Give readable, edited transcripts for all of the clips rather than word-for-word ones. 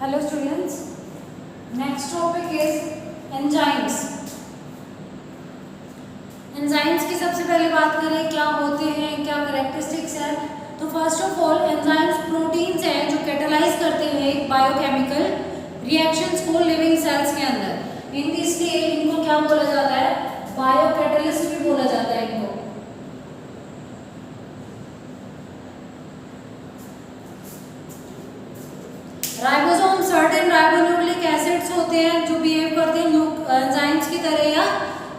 Hello students. Next topic is enzymes. Enzymes की सबसे पहले बात करें क्या होते हैं, क्या करेक्टरिस्टिक्स है। तो first of all enzymes proteins हैं जो कैटालाइज करते हैं एक बायोकेमिकल रिएक्शंस को लिविंग सेल्स के अंदर। इसलिए इनको क्या बोला जाता है, बायोकैटलिस्ट भी बोला जाता है इनको। राइबोसोम सर्टेन राइबोन्यूक्लिक एसिड्स होते हैं जो बिहेव करते हैं एंजाइम्स की तरह या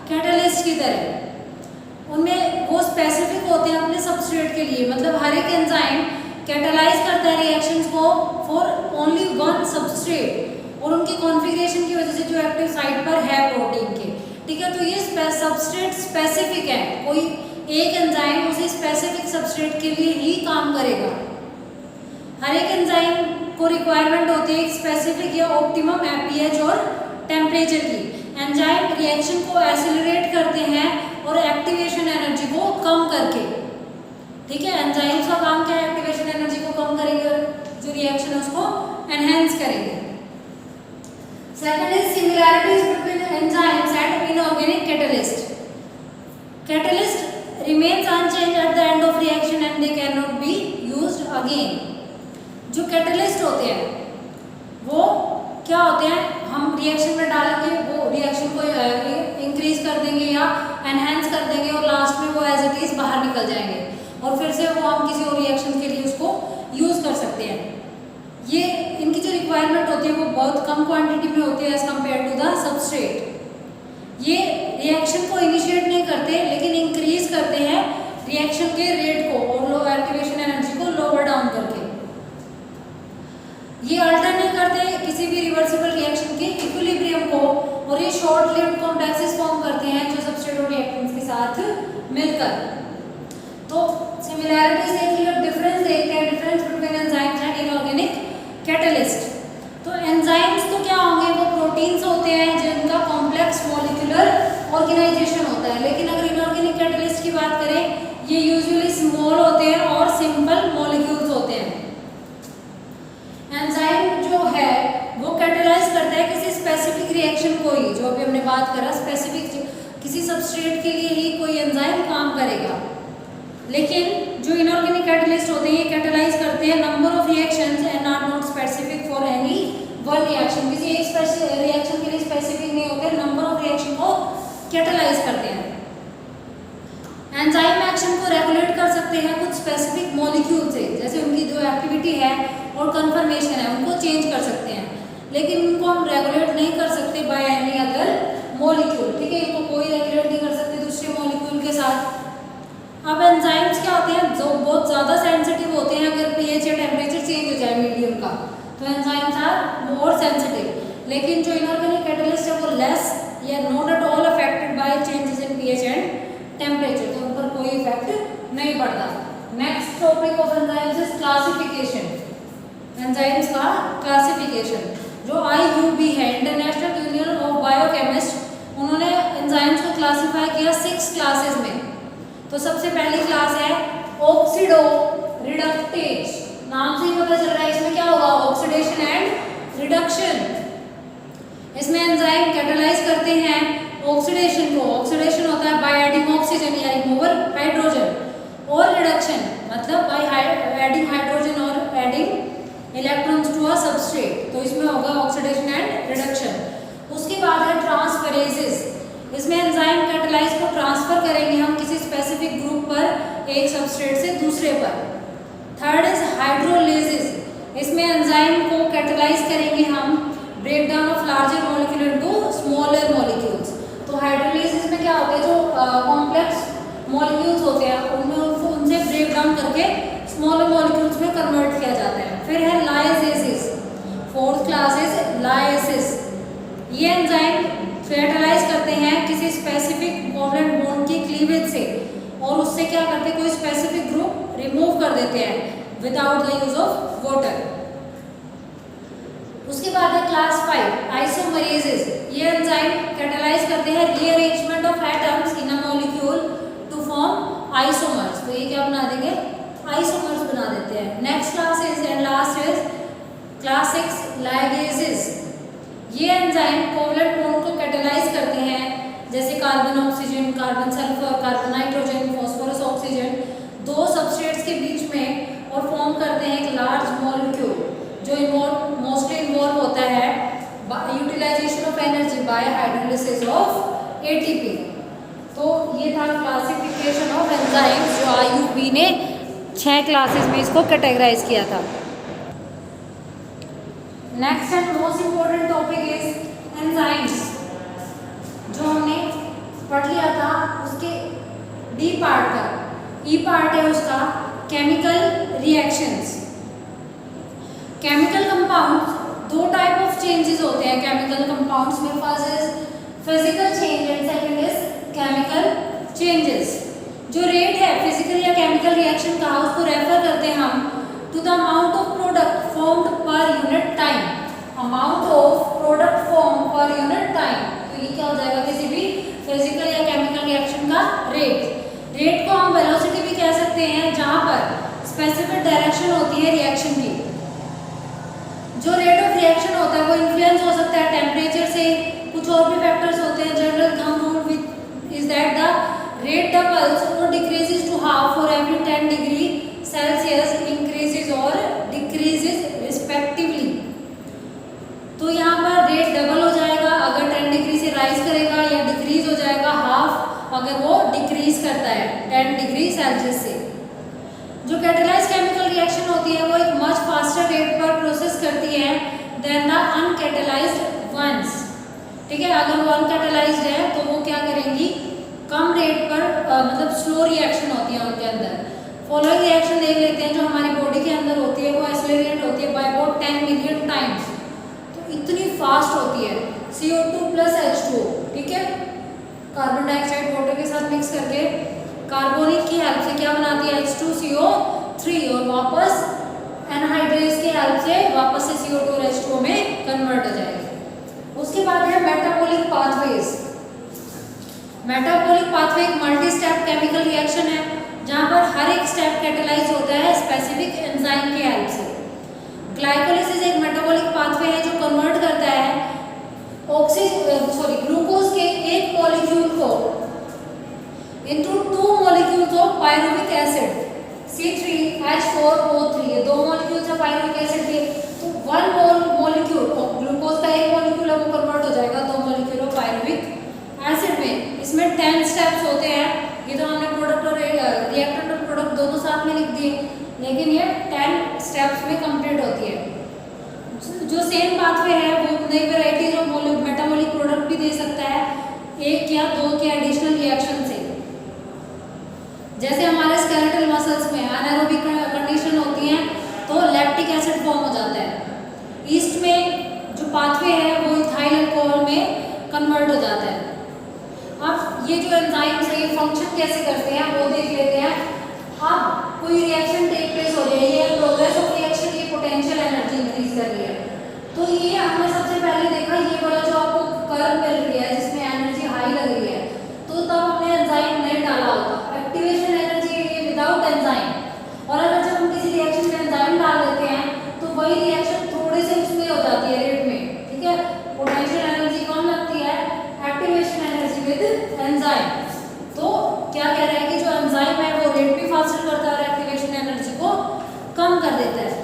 कैटालिस्ट की तरह। उनमें वो स्पेसिफिक होते हैं अपने सबस्ट्रेट के लिए, मतलब हर एक एंजाइम कैटालाइज करता है रिएक्शंस को फॉर ओनली वन सबस्ट्रेट, और उनकी कॉन्फ़िगरेशन की वजह से जो एक्टिव साइट पर है प्रोटीन के, ठीक है। तो ये सबस्ट्रेट स्पेसिफिक है, कोई एक एंजाइम उसी स्पेसिफिक सबस्ट्रेट के लिए ही काम करेगा। हर एक एंजाइम को रिक्वायरमेंट होती है एक स्पेसिफिक या ऑप्टिमम pH और टेम्परेचर की। एंजाइम रिएक्शन को एक्सेलरेट करते हैं और एक्टिवेशन एनर्जी को कम करके, ठीक है। एंजाइम्स का काम क्या है, एक्टिवेशन एनर्जी को कम करेंगे और जो रिएक्शन है उसको एनहेंस करेंगे। Second is similarities between enzymes and inorganic catalyst. Catalyst remains unchanged at the end of reaction and they can not be used again. जो कैटलिस्ट होते हैं वो क्या होते हैं, हम रिएक्शन में डालेंगे, वो रिएक्शन को इंक्रीज कर देंगे या एनहेंस कर देंगे और लास्ट में वो एज इट इज बाहर निकल जाएंगे और फिर से वो हम किसी और रिएक्शन के लिए उसको यूज कर सकते हैं। ये इनकी जो रिक्वायरमेंट होती है वो बहुत कम क्वांटिटी में होती है as compare to the substrate. ये रिएक्शन को इनिशिएट नहीं करते लेकिन इंक्रीज करते हैं रिएक्शन के रेट को और लो एक्टिवेशन एनर्जी को लोअर डाउन करके। ये अल्टर नहीं करते किसी भी रिवर्सिबल रिएक्शन के इक्विलिब्रियम को, और ये शॉर्ट लिव्ड कॉम्प्लेक्सेस फॉर्म करते हैं जो सबस्ट्रेट और रिएक्टेंट्स के साथ मिलकर। तो सिमिलैरिटीज देखिए और डिफरेंस देखते हैं, difference between enzymes and inorganic catalyst. तो एंजाइम्स तो क्या होंगे, वो प्रोटीन्स होते हैं जिनका कॉम्प्लेक्स मॉलिक्यूलर ऑर्गेनाइजेशन होता है। लेकिन अगर इनऑर्गेनिक कैटलिस्ट की बात करें, ये यूजुअली स्मॉल होते हैं और सिंपल मॉलिक्यूल्स होते हैं। एंजाइम जो है वो कैटालाइज करता है किसी स्पेसिफिक रिएक्शन को ही, जो अभी हमने बात करा स्पेसिफिक किसी सबस्ट्रेट के लिए ही कोई एंजाइम काम करेगा। लेकिन जो इनऑर्गेनिक कैटलिस्ट होते हैं ये कैटालाइज करते हैं number of reactions and are not specific for any one reaction. किसी एक रिएक्शन के लिए स्पेसिफिक नहीं होते, नंबर ऑफ रिएक्शन को कैटालाइज करते हैं। एंजाइम एक्शन को रेगुलेट कर सकते हैं कुछ स्पेसिफिक मॉलिक्यूल से, जैसे उनकी जो एक्टिविटी है और कन्फर्मेशन है उनको चेंज कर सकते हैं, लेकिन उनको हम रेगुलेट नहीं कर सकते बाय एनी अदर मॉलिक्यूल, ठीक है। इनको कोई रेगुलेट नहीं कर सकते दूसरे मॉलिक्यूल के साथ। अब एंजाइम्स क्या होते हैं, जो बहुत ज़्यादा सेंसिटिव होते हैं, अगर पीएच या टेम्परेचर चेंज हो जाए मीडियम का तो एंजाइम्स आर मोर सेंसिटिव। लेकिन जो इनऑर्गेनिक कैटलिस्ट है वो लेस या not at all affected by changes in pH and temperature, तो उन पर कोई इफेक्ट नहीं पड़ता। Next topic of enzymes is classification. Enzymes का क्लासिफिकेशन जो IUB है, इंटरनेशनल यूनियन ऑफ बायोकेमिस्ट, उन्होंने एंजाइम्स को क्लासिफाई किया 6 क्लासेस में। तो सबसे पहली क्लास है ऑक्सीडो रिडक्टेज। नाम से ही पता चल रहा है इसमें क्या होगा, ऑक्सीडेशन एंड रिडक्शन। इसमें एंजाइम कैटालाइज करते हैं ऑक्सीडेशन को, ऑक्सीडेशन होता है बाय एडिंग ऑक्सीजन या रिमूवल हाइड्रोजन, और रिडक्शन मतलब बाय एडिंग हाइड्रोजन और adding electrons to a substrate. तो इसमें होगा ऑक्सीडेशन एंड रिडक्शन। उसके बाद है ट्रांसफरेजेस। इसमें एंजाइम कैटालाइज को ट्रांसफर करेंगे हम किसी स्पेसिफिक ग्रुप पर एक सबस्ट्रेट से दूसरे पर। Third is hydrolysis. इसमें एंजाइम को कैटालाइज करेंगे हम breakdown of larger molecule into smaller molecules. तो हाइड्रोलिसिस में क्या होता है, जो कॉम्प्लेक्स मॉलिक्यूल्स होते हैं उनसे ब्रेक डाउन करके स्मॉलर मॉलिक्यूल्स में कन्वर्ट किया जाता है। फिर है lyases. Fourth class is lyases. ये एंजाइम कैटालाइज करते हैं किसी स्पेसिफिक कोवलेंट बॉन्ड की क्लीवेज से, और उससे क्या करते हैं, कोई स्पेसिफिक ग्रुप रिमूव कर देते हैं without the use of water. उसके बाद है क्लास 5 आइसोमरेजेस। ये एंजाइम कैटालाइज करते हैं rearrangement of atoms in a molecule to form isomers. तो ये क्या बना देंगे, आइसोमर्स बना देते हैं। Next class is and last is class 6 ligases. ये एंजाइम कोवलेंट बॉन्ड को कैटेलाइज करते हैं, जैसे carbon oxygen, carbon sulphur, carbon nitrogen, phosphorus oxygen, दो सबस्ट्रेट्स के बीच में, और फॉर्म करते हैं एक लार्ज मॉलिक्यूल जो मोस्टली इन्वॉल्व होता है utilisation of energy by hydrolysis of ATP. तो ये था क्लासिफिकेशन ऑफ एंजाइम्स जो आईयूपी ने 6 क्लासेस में इसको कैटेगराइज किया था। Next and most important topic is enzymes. जो हमने पढ़ लिया था उसके डी पार्ट का, ई पार्ट है उसका केमिकल रिएक्शंस। केमिकल कंपाउंड्स, दो टाइप ऑफ चेंजेस होते हैं केमिकल कंपाउंड्स में। First is physical change and second is chemical changes. जो रेट है फिजिकल या केमिकल रिएक्शन का, उसको रेफर करते हैं हम to the amount of product formed per unit time. Amount of product form per unit time, तो ये क्या हो जाएगा, किसी भी फिजिकल या केमिकल रिएक्शन का रेट। रेट को हम वेलोसिटी भी कह सकते हैं, जहां पर स्पेसिफिक डायरेक्शन होती है रिएक्शन की। जो रेट ऑफ रिएक्शन होता है वो इन्फ्लुएंस हो सकता है टेम्परेचर से, कुछ और भी फैक्टर्स होते हैं। General thumb rule is that the rate doubles और decreases to half for every 10 degree Celsius, increases और डिक्रीजेस रिस्पेक्टिवली। तो यहाँ पर रेट डबल हो जाएगा अगर 10 डिग्री से राइज करेगा, या डिक्रीज हो जाएगा हाफ अगर वो डिक्रीज करता है 10 डिग्री सेल्सियस से। जो कैटेलाइज्ड केमिकल रिएक्शन होती है वो एक मच फास्टर रेट पर प्रोसेस करती है देन द अनकैटेलाइज्ड वंस। ठीक है, अगर वो अनकैटेलाइज्ड है तो वो क्या करेंगी, कम रेट पर मतलब स्लो रिएक्शन होती है उनके अंदर। फॉलोइंग रिएक्शन देख लेते हैं जो हमारी बॉडी के अंदर होती है, वो एक्सेलरेट होती है बाय अबाउट 10 मिलियन टाइम्स। तो इतनी फास्ट होती है। CO2 प्लस H2O, ठीक है, कार्बन डाइऑक्साइड वाटर के साथ मिक्स करके कार्बोनिक की हेल्प से क्या बनाती है, H2CO3, और वापस एनहाइड्रेज की हेल्प से वापस से CO2 और H2O में कन्वर्ट हो जाएगी। उसके बाद है मेटाबॉलिक पाथवेज। मेटाबॉलिक पाथवे एक मल्टी स्टेप केमिकल रिएक्शन है जहां पर हर एक स्टेप कैटेलाइज होता है स्पेसिफिक एंजाइम की हेल्प से। ग्लाइकोलिसिस एक मेटाबॉलिक पाथवे है जो कन्वर्ट करता है ग्लूकोज के एक मॉलिक्यूल को into 2 molecules of pyruvic acid C3H4O3। ये 2 मॉलिक्यूल्स है पायरुविक एसिड के, तो 1 मॉलिक्यूल ऑफ ग्लूकोज का एक मॉलिक्यूल है वो कन्वर्ट हो जाएगा 2 मॉलिक्यूल ऑफ पायरुविक एसिड में। इसमें 10 स्टेप्स होते हैं। ये तो हमने प्रोडक्ट और रिएक्टेंट और प्रोडक्ट दोनों साथ में लिख दिए, लेकिन ये 10 स्टेप्स में कंप्लीट होती है। जो सेम पाथवे है वो नई वेराइटीज ऑफ मेटाबॉलिक प्रोडक्ट भी दे सकता है, 1 या 2 के एडिशनल रिएक्शन से। जैसे हमारे स्केलेटल मसल्स में एनारोबिक कंडीशन होती है तो लैक्टिक एसिड फॉर्म हो जाता है। ईस्ट में जो पाथवे है वो इथाइल अल्कोहल में कन्वर्ट हो जाता है। अब ये जो एंजाइम्स है ये फंक्शन कैसे करते हैं वो देख लेते हैं। अब कोई रिएक्शन टेक प्लेस हो रही है, ये प्रोग्रेस ऑफ रिएक्शन, ये पोटेंशियल एनर्जी इंक्रीज कर रही है। तो ये हमने सबसे पहले देखा ये वाला जो आपको कर्व मिल रही है जिसमें एनर्जी हाई लग रही है, तो तब हमने एंजाइम नहीं डाला होता। एक्टिवेशन एनर्जी ये विदाउट एंजाइम, और अगर जब हम किसी रिएक्शन में एंजाइम डाल देते हैं तो वही रिएक्शन थोड़े से उसमें हो जाती है रेट में, ठीक है। पोटेंशियल एनर्जी कम लगती है, एक्टिवेशन एनर्जी विद एंजाइम। तो क्या कह रहा है कि जो एंजाइम है वो रेट भी फास्टर करता है और एक्टिवेशन एनर्जी को कम कर देता है।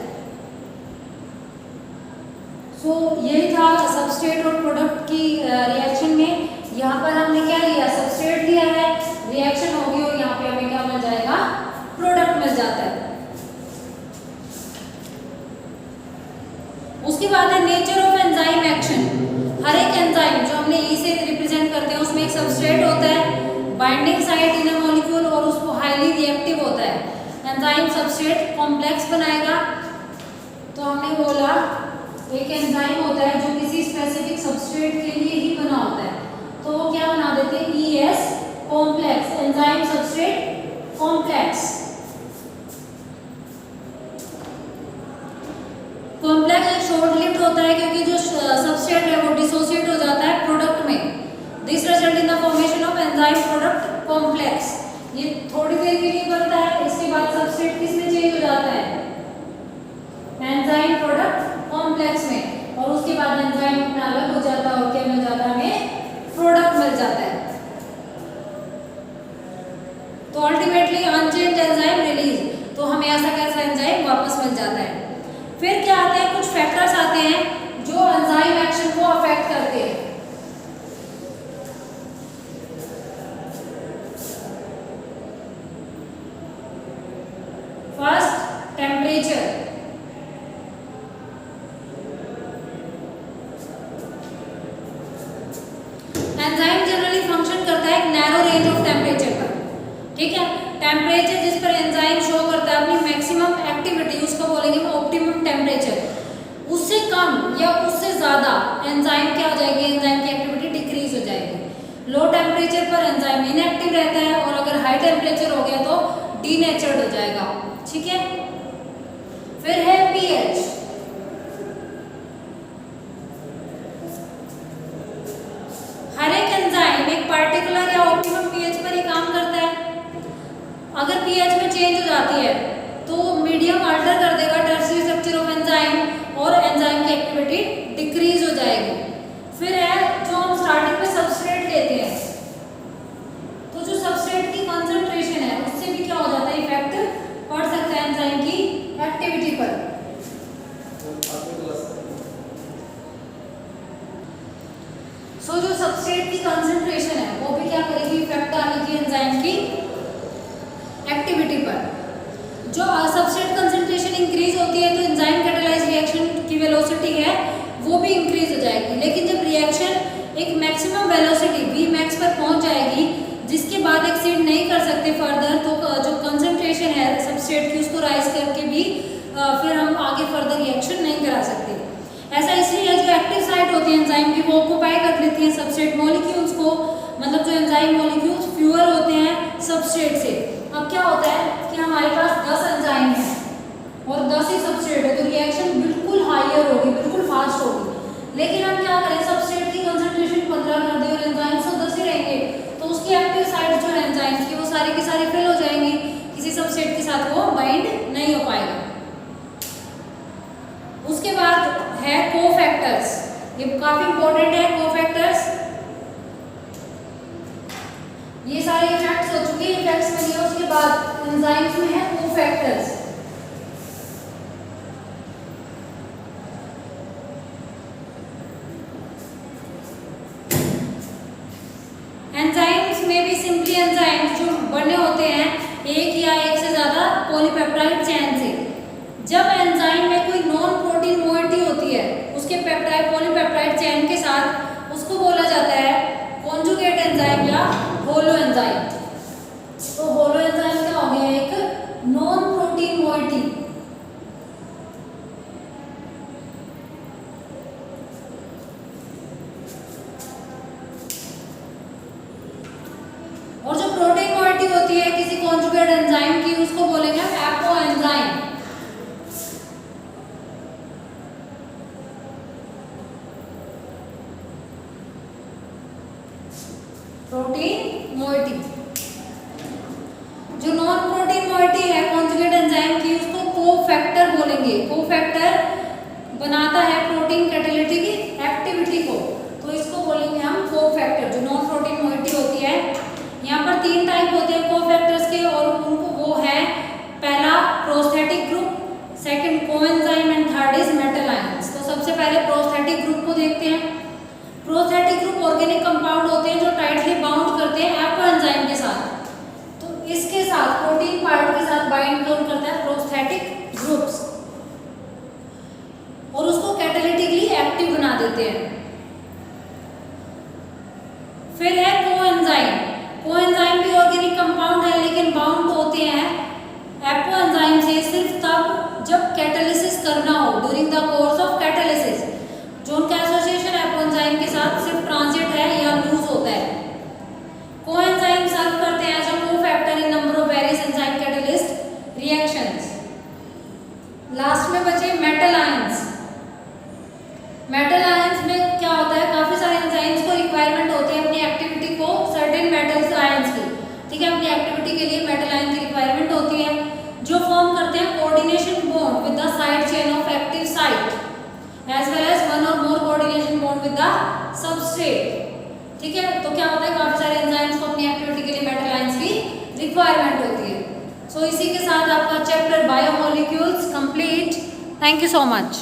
सो यही था सबस्ट्रेट और प्रोडक्ट की रिएक्शन में। यहाँ पर हमने क्या लिया, सबस्ट्रेट लिया है, रिएक्शन होगी और यहाँ पे हमें क्या मिल जाएगा, प्रोडक्ट मिल जाता है। उसके बाद है नेचर ऑफ एंजाइम एक्शन। हर एक एंजाइम जो हमने ई से रिप्रेजेंट करते हैं उसमें एक सबस्ट्रेट होता है, binding site in a molecule, और उसको हाईली रिएक्टिव होता है। एंजाइम सबस्ट्रेट कॉम्प्लेक्स बनाएगा। तो हमने बोला एक एंजाइम होता है जो किसी स्पेसिफिक सबस्ट्रेट के लिए ही बना होता है, तो वो क्या बना देते हैं, ES complex, enzyme substrate complex. Complex एक शॉर्ट लिव्ड होता है क्योंकि जो सबस्ट्रेट है वो डिसोसिएट हो जाता है प्रोडक्ट में। This result in the formation of enzyme product complex. ये थोड़ी देर के लिए बनता है, इसके बाद सबस्ट्रेट किसमें चेंज हो जाता है, एंजाइम प्रोडक्ट कॉम्प्लेक्स में। ज्यादा हमें प्रोडक्ट मिल जाता है। तो अल्टीमेटली अनचेंज एंजाइम रिलीज, तो हमें ऐसा कैसा एंजाइम वापस मिल जाता है। फिर क्या आते हैं, कुछ फैक्टर्स आते हैं जो एंजाइम एक्शन को अफेक्ट करते हैं। First, temperature. Enzyme generally function करता है एक नैरो रेंज ऑफ टेम्परेचर पर, ठीक है। टेम्परेचर जिस पर एंजाइम शो करता है अपनी मैक्सिमम एक्टिविटी, उसको बोलेंगे हम ऑप्टिमम टेम्परेचर। उससे कम या उससे ज्यादा एंजाइम क्या हो जाएगी, एंजाइम की एक्टिविटी डिक्रीज हो जाएगी। लो टेम्परेचर पर एंजाइम इनएक्टिव रहता है और अगर हाई टेम्परेचर हो गया तो डीनेचर्ड हो जाएगा, ठीक है। फिर है पीएच। हर एक एंजाइम एक पार्टिकुलर या ऑप्टिमम पीएच पर ही काम करता है। अगर पीएच में चेंज हो जाती है तो मीडियम अल्टर कर देगा टर्शियरी स्ट्रक्चर ऑफ एंजाइम और एंजाइम की एक्टिविटी डिक्रीज हो जाएगी। फिर है जो हम स्टार्टिंग में सबस्ट्रेट लेते हैं, तो जो सबस्ट्रेट की कंसंट्रेशन है उससे भी क्या हो जाता है, इफेक्ट पड़ सकता है एंजाइम की एक्टिविटी पर। सो जो सबस्ट्रेट की कंसंट्रेशन है वो भी क्या करेगी, इफेक्ट डालेगी एंजाइम की एक्टिविटी पर। जो सबस्ट्रेट कंसंट्रेशन इंक्रीज होती है तो एंजाइम कैटालाइज रिएक्शन की वेलोसिटी है वो भी इंक्रीज हो जाएगी। लेकिन जब रिएक्शन एक मैक्सिमम वेलोसिटी Vmax पर पहुंच जाएगी जिसके बाद एक्सीड नहीं कर सकते फर्दर, तो जो कंसंट्रेशन है सबस्ट्रेट की उसको राइज करके भी फिर हम आगे फर्दर रिएक्शन नहीं करा सकते। ऐसा इसलिए है जो एक्टिव साइट होती है एंजाइम की वो ऑक्यूपाई कर लेती है सबस्ट्रेट मॉलिक्यूल्स को, मतलब जो एंजाइम मॉलिक्यूल्स फ्यूअर होते हैं सबस्ट्रेट से। अब क्या होता है कि हमारे पास 10 एंजाइम है और 10 ही सबस्ट्रेट है तो रिएक्शन बिल्कुल हायर होगी, बिल्कुल फास्ट होगी। लेकिन हम क्या करें, सबस्ट्रेट की कंसंट्रेशन 15 कर दें और एंजाइम्स तो 10 ही रहेंगे, तो उसकी एक्टिव साइट जो है एंजाइम्स की वो सारी की सारी फेल हो जाएंगी, किसी सबस्ट्रेट के साथ वो बाइंड नहीं हो पाएगा। उसके बाद है कोफैक्टर्स, ये काफी इंपॉर्टेंट है कोफैक्टर्स। ये सारे इफेक्ट्स हो चुके हैं, इफेक्ट्स में लिया, उसके बाद एंजाइम्स में है कोफैक्टर्स। एंजाइम्स में भी सिंपली एंजाइम्स जो बने होते हैं एक या एक से ज्यादा पॉलीपेप्टाइड चेन से। जब एंजाइम में कोई नॉन प्रोटीन मोइटी होती है उसके पेप्टाइड पॉलीपेप्टाइड चेन के साथ, उसको बोला जाता है कॉन्जुगेट एंजाइम या होलो एंजाइम। तो होलो एंजाइम क्या हो गया, एक नॉन प्रोटीन मोइटी। और जो प्रोटीन मोइटी होती है किसी कॉन्जुगेट एंजाइम की उसको बोलेंगे हम एपो एंजाइम। प्रोटीन मोइटी जो नॉन प्रोटीन मोइटी है कॉन्जुगेट एंजाइम की उसको कोफैक्टर बोलेंगे। कोफैक्टर बनाता है प्रोटीन कैटालिटिक एक्टिविटी को, तो इसको बोलेंगे हम कोफैक्टर। जो नॉन प्रोटीन मोइटी होती है, यहाँ पर 3 टाइप होते हैं कोफैक्टर्स के और उनको वो है, पहला prosthetic group, second coenzyme and third is metal ions. तो सबसे पहले प्रोस्थेटिक ग्रुप को देखते हैं। प्रोस्थेटिक ग्रुप ऑर्गेनिक कंपाउंड होते हैं जो टाइटली बाउंड करते हैं एपो एंजाइम के साथ, तो इसके साथ प्रोटीन पार्ट के साथ बाइंड कौन करता है, प्रोस्थेटिक ग्रुप्स, और उसको कैटालिटिकली एक्टिव बना देते हैं। फिर है कोएंजाइम। कोएंजाइम भी ऑर्गेनिक कंपाउंड है लेकिन बाउंड होते हैं एपो एंजाइम से सिर्फ तब जब कैटालिसिस करना हो, during the course of catalysis. जो उनका एसोसिएशन एपो एंजाइम के साथ सिर्फ ट्रांजिट है या लूज होता है। कोएंजाइम सर्व करते हैं as a cofactor in number of various enzyme catalyst reactions. Last में बचे मेटल आयंस। मेटल आयंस में क्या होता है, काफी सारे एंजाइम्स को रिक्वायरमेंट होती है अपनी एक्टिविटी को सर्टेन मेटल्स आयंस की, ठीक है। अपनी एक्टिविटी के लिए मेटल आयन की रिक्वायरमेंट होती है जो फॉर्म करते हैं coordination bond with the side chain of active site as well as one और more coordination bond with the substrate. ठीक है, तो क्या होता है काफी सारे एंजाइम्स को अपनी एक्टिविटी के लिए मेटल आयंस की रिक्वायरमेंट होती है। सो इसी के साथ आपका chapter biomolecules complete. Thank you so much.